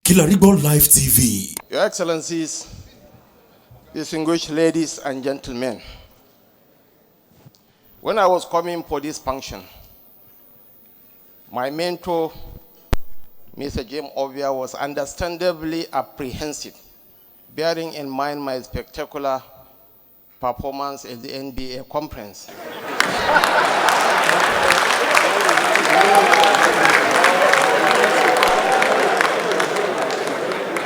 Kilarigbo Live TV. Your Excellencies, distinguished ladies and gentlemen, when I was coming for this function, my mentor, Mr. James Ovia, was understandably apprehensive, bearing in mind my spectacular performance at the MBA conference.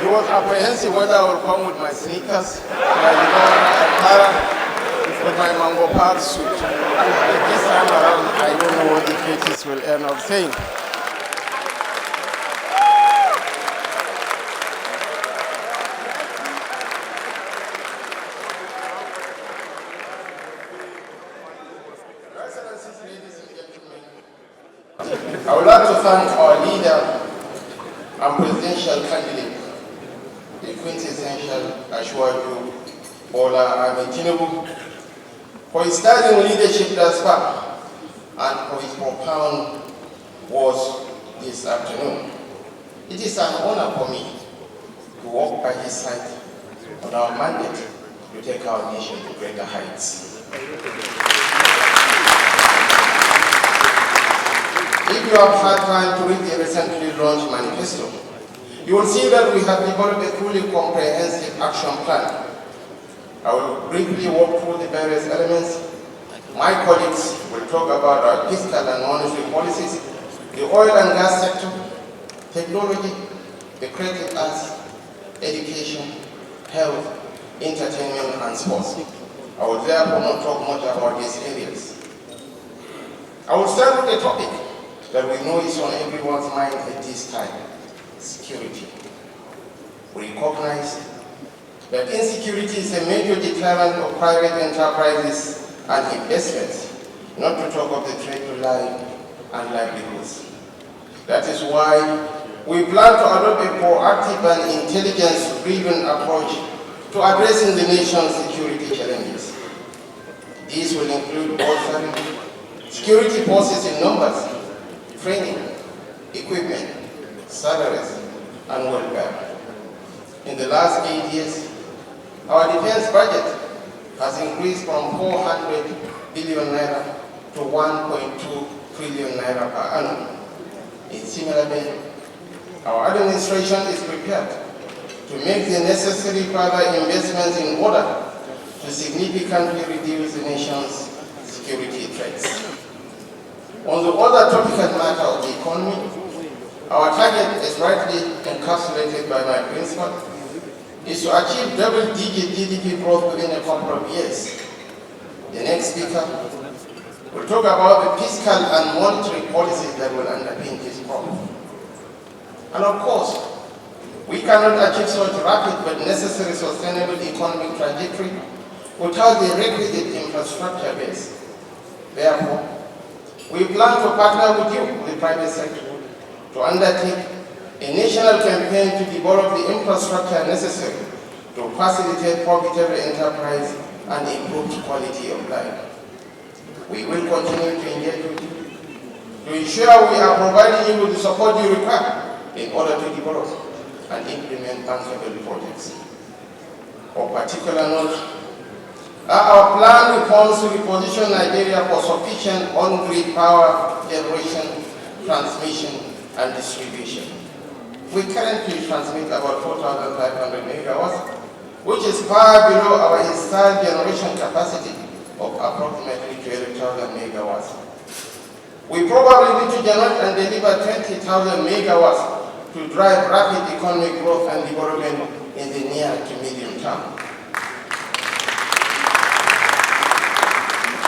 He was apprehensive whether I would come with my sneakers, my with my mango park suit. This time around, I don't know what the cases will end up saying. I would like to thank our leader and presidential candidate, the quintessential Ashwaju Bola Ahmed Tinubu, for his sterling leadership thus far and for his profound words this afternoon. It is an honor for me to walk by his side on our mandate to take our nation to greater heights. If you have had time to read the recently launched manifesto, you will see that we have developed a truly comprehensive action plan. I will briefly walk through the various elements. My colleagues will talk about our fiscal and monetary policies, the oil and gas sector, technology, the creative arts, education, health, entertainment, and sports. I will therefore not talk much about these areas. I will start with a topic that we know is on everyone's mind at this time: security. We recognize that insecurity is a major deterrent of private enterprises and investments, not to talk of the threat to life and livelihoods. That is why we plan to adopt a proactive and intelligence-driven approach to addressing the nation's security challenges. These will include bolstering security forces in numbers, training, equipment, salaries, and welfare. In the last 8 years, our defense budget has increased from 400 billion naira to 1.2 trillion naira per annum. In similar vein, our administration is prepared to make the necessary further investments in order to significantly reduce the nation's security threats. On the other topical matter of the economy, our target, as rightly encapsulated by my principal, is to achieve double-digit GDP growth within a couple of years. The next speaker will talk about the fiscal and monetary policies that will underpin this program. And of course, we cannot achieve such rapid but necessary sustainable economic trajectory without the requisite infrastructure base. Therefore, we plan to partner with you, the private sector, to undertake a national campaign to develop the infrastructure necessary to facilitate profitable enterprise and improve quality of life. We will continue to engage with you to ensure we are providing you with the support you require in order to develop and implement bankable projects. Of particular note our planned reforms to reposition Nigeria for sufficient on-grid power generation, transmission, and distribution. We currently transmit about 4,500 megawatts, which is far below our installed generation capacity of approximately 12,000 megawatts. We probably need to generate and deliver 20,000 megawatts to drive rapid economic growth and development in the near to medium term.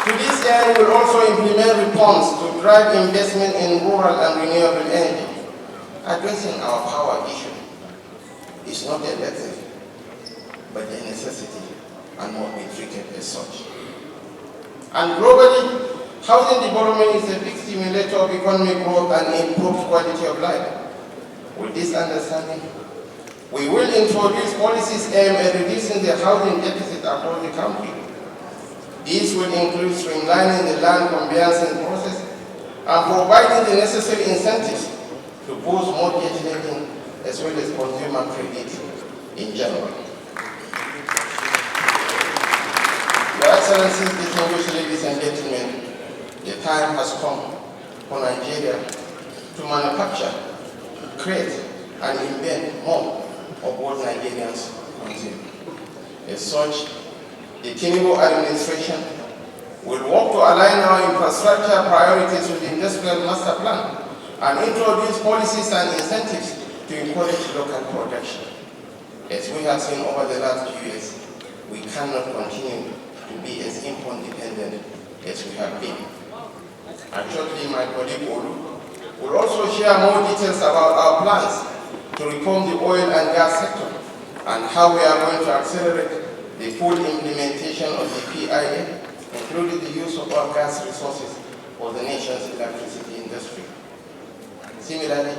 To this end, we will also implement reforms to drive investment in rural and renewable energy. Addressing our power issue is not a luxury, but a necessity and must be treated as such. And globally, housing development is a big stimulator of economic growth and improved quality of life. With this understanding, we will introduce policies aimed at reducing the housing deficit across the country. These will include streamlining the land conveyancing process and providing the necessary incentives to boost mortgage lending as well as consumer credit in general. Your Excellencies, distinguished ladies and gentlemen, the time has come for Nigeria to manufacture, create, and invent more of what Nigerians consume. As such, the Tinubu administration will work to align our infrastructure priorities with the industrial master plan and introduce policies and incentives to encourage local production. As we have seen over the last few years, we cannot continue to be as import dependent as we have been. And shortly, my colleague Olu will also share more details about our plans to reform the oil and gas sector and how we are going to accelerate the full implementation of the PIA, including the use of our gas resources for the nation's electricity industry. Similarly,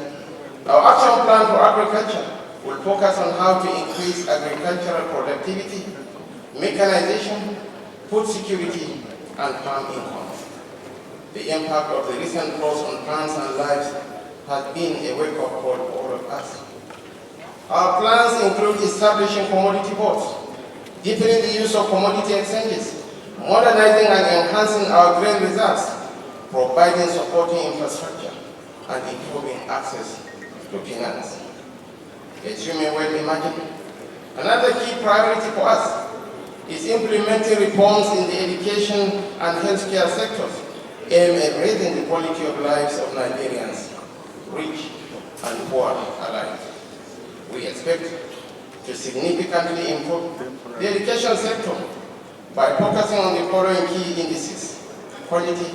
our action plan for agriculture will focus on how to increase agricultural productivity, mechanization, food security, and farm income. The impact of the recent floods on plants and lives has been a wake-up call for all of us. Our plans include establishing commodity boards, deepening the use of commodity exchanges, modernizing and enhancing our grain reserves, providing supporting infrastructure, and improving access to finance. As you may well imagine, another key priority for us is implementing reforms in the education and healthcare sectors aimed at raising the quality of lives of Nigerians, rich and poor alike. We expect to significantly improve the education sector by focusing on the following key indices: quality,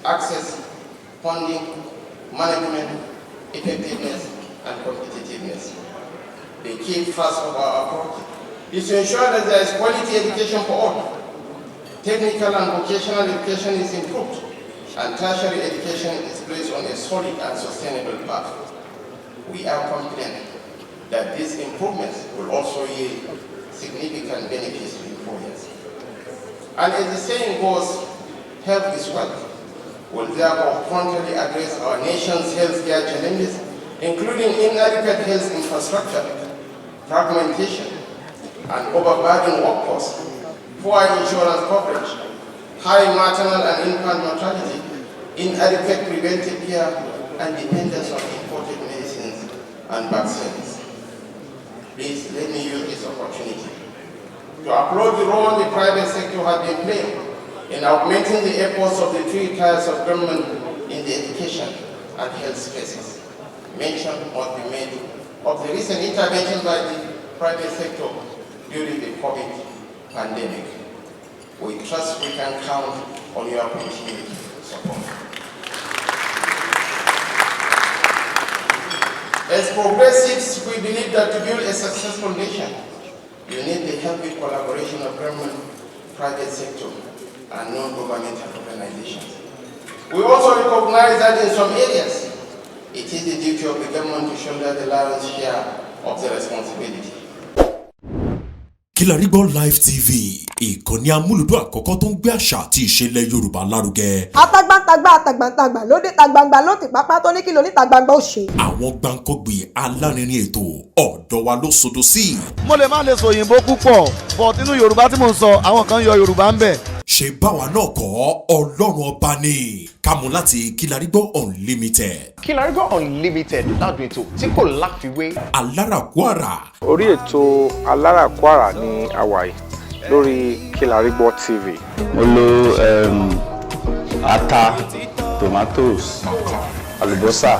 access, funding, management, effectiveness, and competitiveness. The key thrust of our approach is to ensure that there is quality education for all. Technical and vocational education is improved, and tertiary education is placed on a solid and sustainable path. We are confident that these improvements will also yield significant benefits to employers. And as the saying goes, health is wealth. Will therefore frontally address our nation's healthcare challenges, including inadequate health infrastructure, fragmentation, and overburdened workforce, poor insurance coverage, high maternal and infant mortality, inadequate preventive care, and dependence on imported medicines and vaccines. Please let me use this opportunity to applaud the role the private sector has been playing in augmenting the efforts of the three tiers of government in the education and health spaces. Mention must be made of the recent intervention by the private sector during the COVID pandemic. We trust we can count on your continued support. As progressives, we believe that to build a successful nation, you need the healthy collaboration of government, private sector, and non-governmental organizations. We also recognize that in some areas, it is the duty of the government to shoulder the lion's share of the responsibility. Kilarigbo Live TV, ìkànnì amúlùdún àkọ́kọ́ tó ń gbé àṣà àti ìṣẹ̀lẹ̀ Yorùbá lárugẹ. Atagbantagba ló dé tagbangba ló ti pápá tó ní kí ló ní tagbangba ó ṣe. Àwọn gbàǹkọ́gbì alárinrin ètò ọ̀dọ́ wa ló sodo sí. Mo lè má lè sọ òyìnbó púpọ̀, but nínú Yorùbá tí mò ń sọ, àwọn kan yọ Yorùbá ń bẹ̀. Ṣé báwa náà kọ́ Ọlọ́run ọba ni kámú láti Kilarigbo Unlimited. Kilarigbo Unlimited ládùn ètò tí kò láfiwé. Aláràkúàrà. Orí ètò Aláràkúàrà ní àwàyè lórí Kilarigbo TV. Mo lo ata, tomatoes, àlùbọ́sà,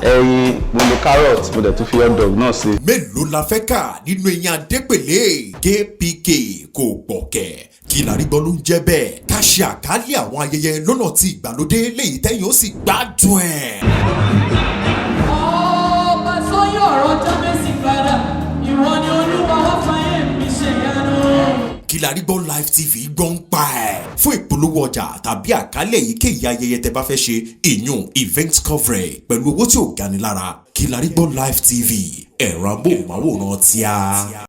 ẹyin, mo lo carrot, mo dẹ̀ tún fi hot dog náà sí. Mélòó la fẹ́ kà nínú eyín adépèlé KPK kò gbọ̀kẹ̀. Kilarigbo ló ń jẹ́ bẹ́ẹ̀. Ká ṣe àkálẹ̀ àwọn ayẹyẹ lọ́nà tí ìgbàlódé léyìí tẹ́yìn ó sì gbádùn ẹ̀. Ọba sọ́yọ̀ ọ̀rọ̀ Jábésì padà, ìwọ ni Olúwa wá fàyè mi ṣe ìyanu. Kilarigbo Live TV gbọ́n pa ẹ̀. Fún ìpolówó ọjà tàbí àkálẹ̀ èyíkéyìí ayẹyẹ tẹ́ bá fẹ́ ṣe ìyún event coverage pẹ̀lú owó tí ò gani lára. Kilarigbo Live TV ẹ̀rọ amóhùnmáwòrán tíá.